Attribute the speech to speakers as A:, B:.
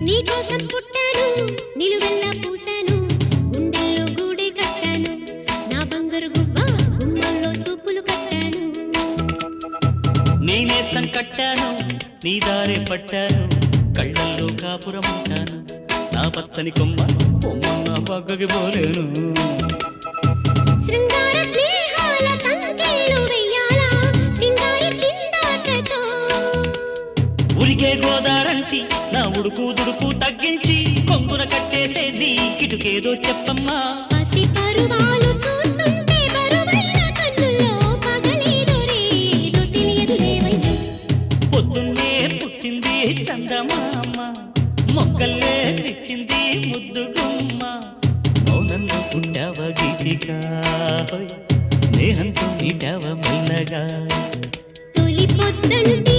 A: నీకోసం పుట్టాను నిలువెల్లా పూసాను గుండెల్లో గూడే కట్టాను నా బంగారు గువ్వ గుమ్మల్లో చూపులు కట్టాను
B: నేనేస్తం కట్టాను నీ దారే పట్టాను కళ్ళల్లో కాపురం ఉంటాను నా పచ్చని కొమ్మ కొమ్మ పక్కకి పోలేను
A: శృంగార స్నేహాల సంకేలు వెయ్యాలా సింగారి చిందాటతో
B: ఉరికే గోదారంటి నా ఉడుకు దుడుకు తగ్గించి కొంగున కట్టేసేది కిటుకేదో చెప్పమ్మా
A: పసి పరువాలు చూస్తుంటే బరువైన కన్నుల్లో పగలేదో రేదో తెలియదు లేవయ్యా
B: పొద్దున్నే పుట్టింది చందమామ మొక్కల్లే తెచ్చింది ముద్దు గుమ్మ మౌనంలో పుట్టావ గీతిగా స్నేహంతో నీటావ మెల్లగా
A: తొలి పొద్దంటి